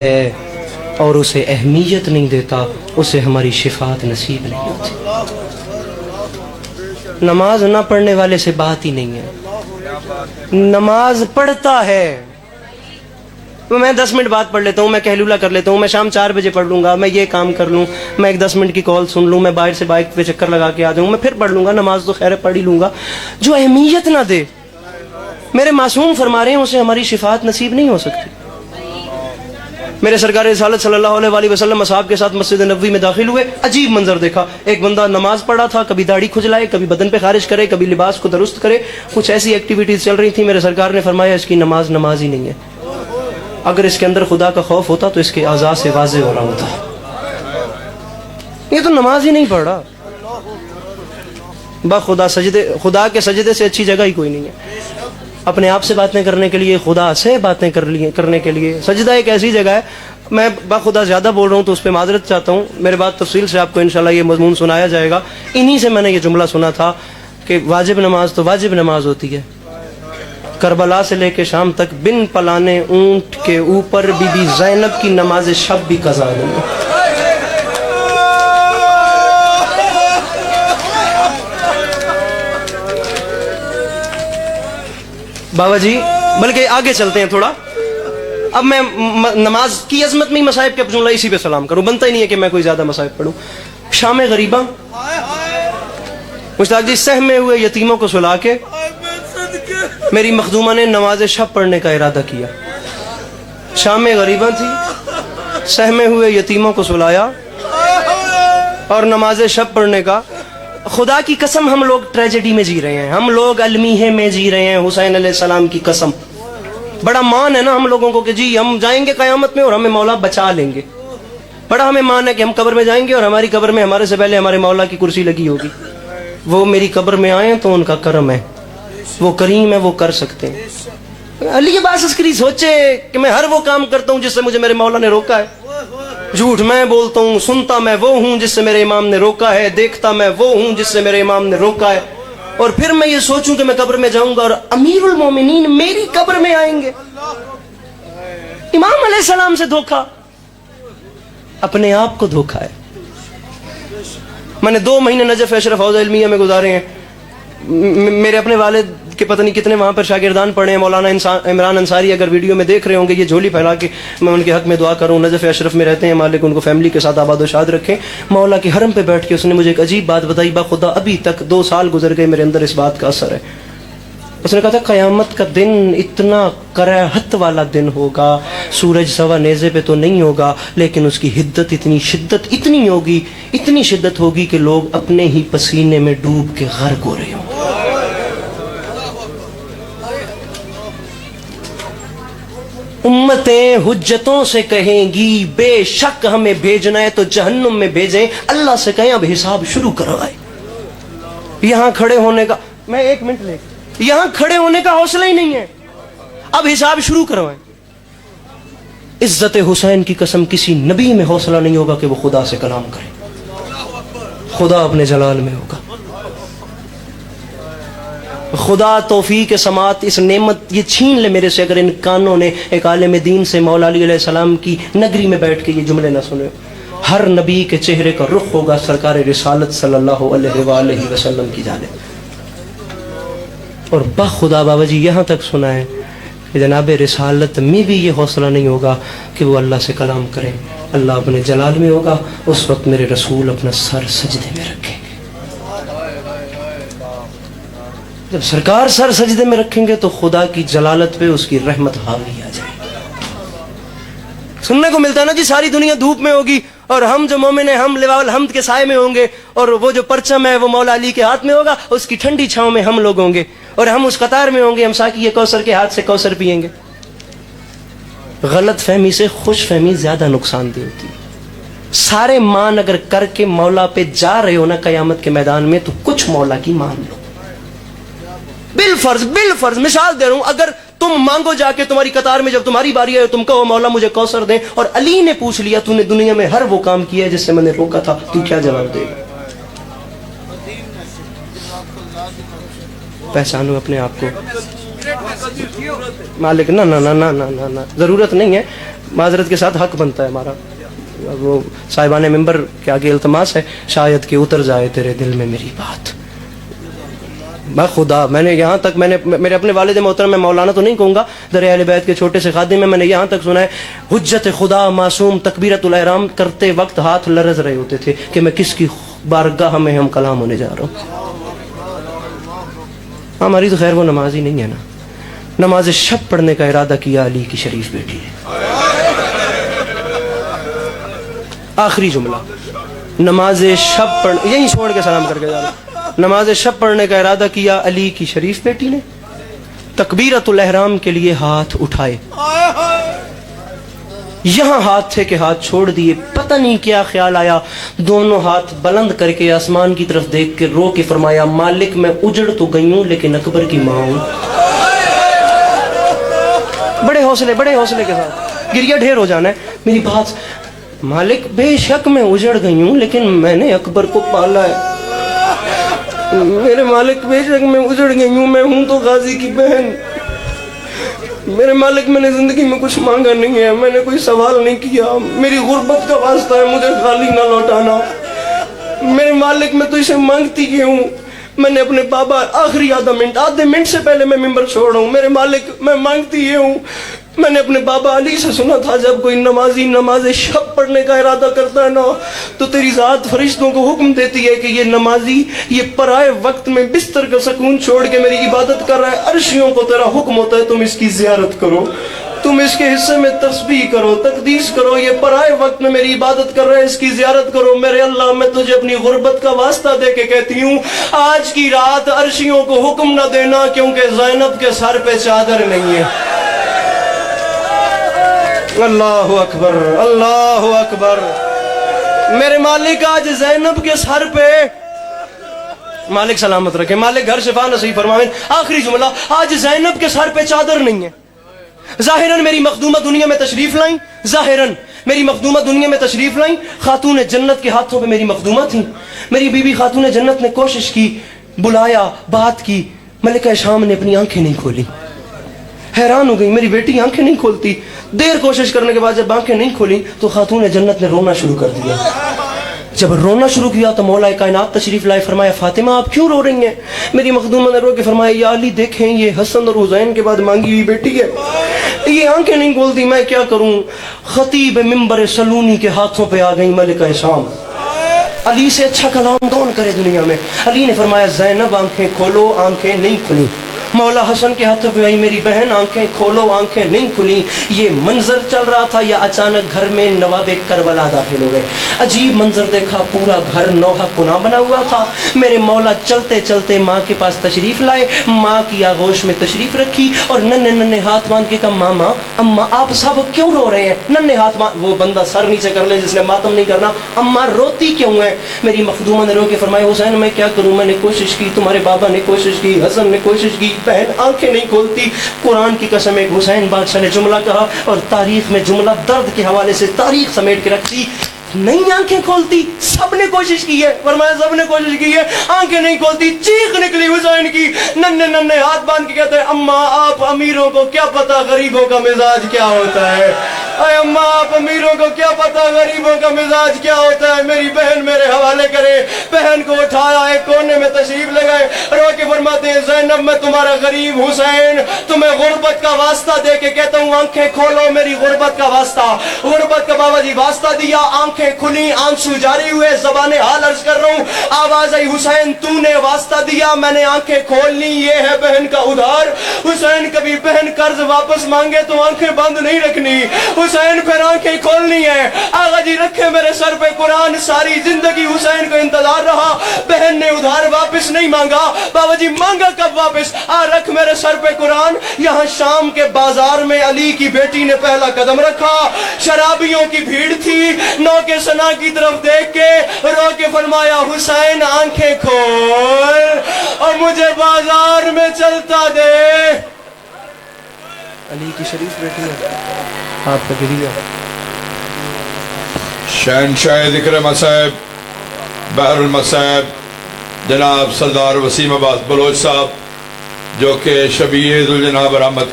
ہے اور اسے اہمیت نہیں دیتا اسے ہماری شفاعت نصیب نہیں ہوتی۔ نماز نہ پڑھنے والے سے بات ہی نہیں ہے، نماز پڑھتا ہے۔ میں 10 منٹ بعد پڑھ لیتا ہوں، میں قیلولہ کر لیتا ہوں، میں شام 4 بجے پڑھ لوں گا، میں یہ کام کر لوں، میں ایک 10 منٹ کی کال سن لوں، میں باہر سے بائک پہ چکر لگا کے آ جاؤں، میں پھر پڑھ لوں گا، نماز تو خیر پڑھ ہی لوں گا۔ جو اہمیت نہ دے، میرے معصوم فرما رہے ہیں، اسے ہماری شفاعت نصیب نہیں ہو سکتی۔ میرے سرکار رسالت صلی اللہ علیہ وسلم اصحاب کے ساتھ مسجد نبوی میں داخل ہوئے، عجیب منظر دیکھا۔ ایک بندہ نماز پڑھا تھا، کبھی داڑھی کھجلائے، کبھی بدن پہ خارج کرے، کبھی لباس کو درست کرے، کچھ ایسی ایکٹیویٹیز چل رہی تھیں۔ میرے سرکار نے فرمایا اس کی نماز نماز ہی نہیں ہے، اگر اس کے اندر خدا کا خوف ہوتا تو اس کے اعضاء سے واضح ہو رہا ہوتا۔ یہ تو نماز ہی نہیں پڑھ رہا۔ خدا سجدے، خدا کے سجدے سے اچھی جگہ ہی کوئی نہیں ہے۔ اپنے آپ سے باتیں کرنے کے لیے، خدا سے باتیں کرنے کے لیے سجدہ ایک ایسی جگہ ہے۔ میں خدا زیادہ بول رہا ہوں تو اس پہ معذرت چاہتا ہوں، میرے بعد تفصیل سے آپ کو انشاءاللہ یہ مضمون سنایا جائے گا۔ انہی سے میں نے یہ جملہ سنا تھا کہ واجب نماز تو واجب نماز ہوتی ہے، کربلا سے لے کے شام تک بن پلانے اونٹ کے اوپر بی بی زینب کی نماز شب بھی قضا نہیں ہے۔ بابا جی بلکہ آگے چلتے ہیں تھوڑا۔ اب میں نماز کی عظمت میں مصائب کے جملہ اسی پہ سلام کروں، بنتا ہی نہیں ہے کہ میں کوئی زیادہ مصائب پڑھوں۔ شام غریبہ، مشتاق جی سہمے ہوئے یتیموں کو سلا کے میری مخدومہ نے نماز شب پڑھنے کا ارادہ کیا۔ شام غریبہ تھی، سہمے ہوئے یتیموں کو سلایا اور نماز شب پڑھنے کا۔ خدا کی قسم ہم لوگ ٹریجڈی میں جی رہے ہیں، ہم لوگ المیہ میں جی رہے ہیں۔ حسین علیہ السلام کی قسم، بڑا مان ہے نا ہم لوگوں کو کہ جی ہم جائیں گے قیامت میں اور ہمیں مولا بچا لیں گے۔ بڑا ہمیں مان ہے کہ ہم قبر میں جائیں گے اور ہماری قبر میں ہمارے سے پہلے ہمارے مولا کی کرسی لگی ہوگی۔ وہ میری قبر میں آئیں تو ان کا کرم ہے، وہ کریم ہے، وہ کر سکتے ہیں۔ علی عباس عسکری سوچے کہ میں ہر وہ کام کرتا ہوں جس سے مجھے میرے مولا نے روکا ہے، جھوٹ میں بولتا ہوں، سنتا میں وہ ہوں جس سے میرے امام نے روکا ہے، دیکھتا میں وہ ہوں جس سے میرے امام نے روکا ہے، اور پھر میں یہ سوچوں کہ میں قبر میں جاؤں گا اور امیر المومنین میری قبر میں آئیں گے۔ امام علیہ السلام سے دھوکا، اپنے آپ کو دھوکا ہے۔ میں نے 2 مہینے نجف اشرف حوزہ علمیہ میں گزارے ہیں۔ میرے اپنے والد کے پتہ نہیں کتنے وہاں پر شاگردان پڑھے ہیں۔ مولانا عمران انصاری اگر ویڈیو میں دیکھ رہے ہوں گے، یہ جھولی پھیلا کے میں ان کے حق میں دعا کروں، نجف اشرف میں رہتے ہیں، مالک ان کو فیملی کے ساتھ آباد و شاد رکھیں۔ مولا کے حرم پہ بیٹھ کے اس نے مجھے ایک عجیب بات بتائی، خدا ابھی تک 2 سال گزر گئے میرے اندر اس بات کا اثر ہے۔ اس نے کہا تھا قیامت کا دن اتنا کراہت والا دن ہوگا، سورج سوا نیزے پہ تو نہیں ہوگا لیکن اس کی حدت اتنی شدت اتنی ہوگی، اتنی شدت ہوگی کہ لوگ اپنے ہی پسینے میں ڈوب کے غرق ہو رہے ہوں۔ امتیں حجتوں سے کہیں گی بے شک ہمیں بھیجنا ہے تو جہنم میں بھیجیں، اللہ سے کہیں اب حساب شروع کروائے۔ یہاں کھڑے ہونے کا، میں 1 منٹ لے، یہاں کھڑے ہونے کا حوصلہ ہی نہیں ہے، اب حساب شروع کروائیں۔ عزت حسین کی قسم کسی نبی میں حوصلہ نہیں ہوگا کہ وہ خدا سے کلام کرے، خدا اپنے جلال میں ہوگا۔ خدا توفیق سماعت اس نعمت یہ چھین لے میرے سے اگر ان کانوں نے ایک عالم دین سے مولا علی علیہ السلام کی نگری میں بیٹھ کے یہ جملے نہ سنے۔ ہر نبی کے چہرے کا رخ ہوگا سرکار رسالت صلی اللہ علیہ وآلہ وسلم کی جانب۔ اور بخدا بابا جی یہاں تک سنا ہے کہ جناب رسالت میں بھی یہ حوصلہ نہیں ہوگا کہ وہ اللہ سے کلام کریں، اللہ اپنے جلال میں ہوگا، اس وقت میرے رسول اپنا سر سجدے میں رکھیں گے۔ جب سرکار سر سجدے میں رکھیں گے تو خدا کی جلالت پہ اس کی رحمت حاوی آ جائے گی۔ سننے کو ملتا ہے نا جی ساری دنیا دھوپ میں ہوگی اور ہم جو مومن ہیں ہم لواء الحمد کے سائے میں ہوں گے، اور وہ جو پرچم ہے وہ مولا علی کے ہاتھ میں ہوگا، اس کی ٹھنڈی چھاؤں میں ہم لوگ ہوں گے، اور ہم اس قطار میں ہوں گے، ہم ساقی کوثر کے ہاتھ سے کوثر پیئیں گے۔ غلط فہمی سے خوش فہمی زیادہ نقصان دہ ہوتی ہے۔ سارے مان اگر کر کے مولا پہ جا رہے ہو نا قیامت کے میدان میں تو کچھ مولا کی مان لو۔ بالفرض مثال دے رہا ہوں، اگر تم مانگو جا کے تمہاری قطار میں جب تمہاری باری آئے تم کہو مولا مجھے کوثر دیں، اور علی نے پوچھ لیا تو نے دنیا میں ہر وہ کام کیا ہے جس سے میں نے روکا تھا، تو کیا جواب دے گا؟ پہچانو اپنے آپ کو۔ مالک نہ ضرورت نہیں ہے، معذرت کے ساتھ حق بنتا ہے ہمارا. وہ صاحبان منبر کے آگے التماس ہے شاید کہ اتر جائے تیرے دل میں میری بات. خدا میں نے یہاں تک میرے اپنے والد محترم میں مولانا تو نہیں کہوں گا، در اہل بیت کے چھوٹے سے خادم میں نے یہاں تک سنا ہے حجت خدا معصوم تکبیرۃ الاحرام کرتے وقت ہاتھ لرز رہے ہوتے تھے کہ میں کس کی بارگاہ میں ہم کلام ہونے جا رہا ہوں. ہماری تو خیر وہ نماز ہی نہیں ہے نا. نماز شب پڑھنے کا ارادہ کیا علی کی شریف بیٹی نے. آخری جملہ نماز شب پڑھ یہیں چھوڑ کے سلام کر کے جا رہا. نماز شب پڑھنے کا ارادہ کیا علی کی شریف بیٹی نے. تکبیرۃ الاحرام کے لیے ہاتھ اٹھائے. یہاں ہاتھ تھے کہ ہاتھ چھوڑ دیے. پتہ نہیں کیا خیال آیا، دونوں ہاتھ بلند کر کے آسمان کی طرف دیکھ کے رو کے فرمایا مالک میں اجڑ تو گئی ہوں لیکن اکبر کی ماں ہوں. بڑے حوصلے کے ساتھ گریہ ڈھیر ہو جانا ہے. میری بات مالک بے شک میں اجڑ گئی ہوں لیکن میں نے اکبر کو پالا ہے. میرے مالک بے شک میں اجڑ گئی ہوں، میں ہوں تو غازی کی بہن. میرے مالک میں نے زندگی میں کچھ مانگا نہیں ہے، میں نے کوئی سوال نہیں کیا. میری غربت کا واسطہ ہے، مجھے خالی نہ لوٹانا. میرے مالک میں تو اسے مانگتی ہی ہوں. میں نے اپنے بابا آخری آدھے منٹ سے پہلے میں ممبر چھوڑ رہا ہوں. میرے مالک میں مانگتی ہی ہوں. میں نے اپنے بابا علی سے سنا تھا جب کوئی نمازی نماز شب پڑھنے کا ارادہ کرتا ہے نا تو تیری ذات فرشتوں کو حکم دیتی ہے کہ یہ نمازی یہ پرائے وقت میں بستر کا سکون چھوڑ کے میری عبادت کر رہا ہے. عرشیوں کو تیرا حکم ہوتا ہے تم اس کی زیارت کرو، تم اس کے حصے میں تسبیح کرو، تقدیس کرو. یہ پرائے وقت میں میری عبادت کر رہا ہے، اس کی زیارت کرو. میرے اللہ میں تجھے اپنی غربت کا واسطہ دے کے کہتی ہوں آج کی رات عرشیوں کو حکم نہ دینا کیونکہ زینب کے سر پہ چادر نہیں ہے. اللہ اکبر اللہ اکبر. میرے مالک آج زینب کے سر پہ، مالک سلامت رکھے، مالک گھر شفا نصیب فرمائیں. آخری جملہ آج زینب کے سر پہ چادر نہیں ہے. ظاہراً میری مخدومہ دنیا میں تشریف لائیں، ظاہراً میری مخدومہ دنیا میں تشریف لائیں. خاتون جنت کے ہاتھوں پہ میری مخدومہ تھیں. میری بی بی خاتون جنت نے کوشش کی، بلایا، بات کی. ملکہ شام نے اپنی آنکھیں نہیں کھولی. حیران ہو گئی، میری بیٹی آنکھیں نہیں کھولتی. دیر کوشش کرنے کے بعد جب آنکھیں نہیں کھولی تو خاتون جنت نے رونا شروع کر دیا. جب رونا شروع کیا تو مولا کائنات تشریف لائے. فرمایا فاطمہ آپ کیوں رو رہی ہیں؟ میری مخدومہ نے رو کے فرمایا یا علی دیکھیں یہ حسن اور حسین کے بعد مانگی ہوئی بیٹی ہے، یہ آنکھیں نہیں کھولتی، میں کیا کروں؟ خطیب ممبر سلونی کے ہاتھوں پہ آ گئی ملکہ شام. علی سے اچھا کلام کون کرے دنیا میں؟ علی نے فرمایا زینب آنکھیں کھولو. آنکھیں نہیں کھلی. مولا حسن کے ہاتھوں پہ آئی میری بہن آنکھیں کھولو. آنکھیں نہیں کھلی. یہ منظر چل رہا تھا یا اچانک گھر میں نواب کربلا داخل ہو گئے. عجیب منظر دیکھا، پورا گھر نوحہ کناں بنا ہوا تھا. میرے مولا چلتے چلتے ماں کے پاس تشریف لائے، ماں کی آغوش میں تشریف رکھی اور ننھے ننھے ہاتھ باندھ کے کہا ماما اماں آپ سب کیوں رو رہے ہیں؟ ننھے ہاتھ باندھ، وہ بندہ سر نیچے کر لے جس نے ماتم نہیں کرنا. اماں روتی کیوں ہے؟ میری مخدومہ نے رو کے فرمایا حسین میں کیا کروں، میں نے کوشش کی، تمہارے بابا نے کوشش کی، حسن نے کوشش کی، بہن آنکھیں نہیں کھولتی. قرآن کی قسم ایک حسین بادشاہ نے جملہ کہا اور تاریخ میں جملہ درد کے حوالے سے تاریخ سمیٹ کے رکھی. نہیں آنکھیں کھولتی، سب نے کوشش کی ہے. فرمایا سب نے کوشش کی ہے، آنکھیں نہیں کھولتی. چیخ نکلی حسین کی، ننھے ننھے ہاتھ باندھ کے کہتے ہیں اماں آپ امیروں کو کیا پتا غریبوں کا مزاج کیا ہوتا ہے. اے اماں آپ امیروں کو کیا پتا غریبوں کا مزاج کیا ہوتا ہے. میری بہن میرے حوالے کرے. بہن کو اٹھایا، ایک کونے میں تشریف لگائے، رو کے فرماتے ہیں زینب میں تمہارا غریب حسین تمہیں غربت کا واسطہ دے کے کہتا ہوں آنکھیں کھولو. میری غربت کا واسطہ، غربت کا بابا جی واسطہ دیا. آنکھیں کھلی، آنسو جاری ہوئے، زبان حال عرض کر رہا ہوں. آواز آئی حسین تو نے واسطہ دیا، میں نے آنکھیں کھول لی. یہ ہے بہن کا ادھار. حسین کبھی بہن قرض واپس مانگے تو آنکھیں بند نہیں رکھنی، حسین پھر آنکھیں کھولنی ہے. آغا جی رکھے میرے سر پہ قرآن. ساری زندگی حسین کو انتظار رہا. بہن نے ادھار واپس نہیں مانگا. بابا جی مانگا کب واپس؟ رکھ میرے سر پہ قرآن. یہاں شام کے بازار میں علی کی بیٹی نے پہلا قدم رکھا. شرابیوں کی بھیڑ تھی. نو کے سنا کی طرف دیکھ کے رو کے فرمایا حسین آنکھیں کھول اور مجھے بازار میں چلتا دے. علی کی شریف بیٹی ہے آپ کا گریہ. شہنشاہ ذکر مصائب بحر المصائب جناب سردار وسیم عباس بلوچ صاحب جو کہ شبیہ ذوالجناب برآمد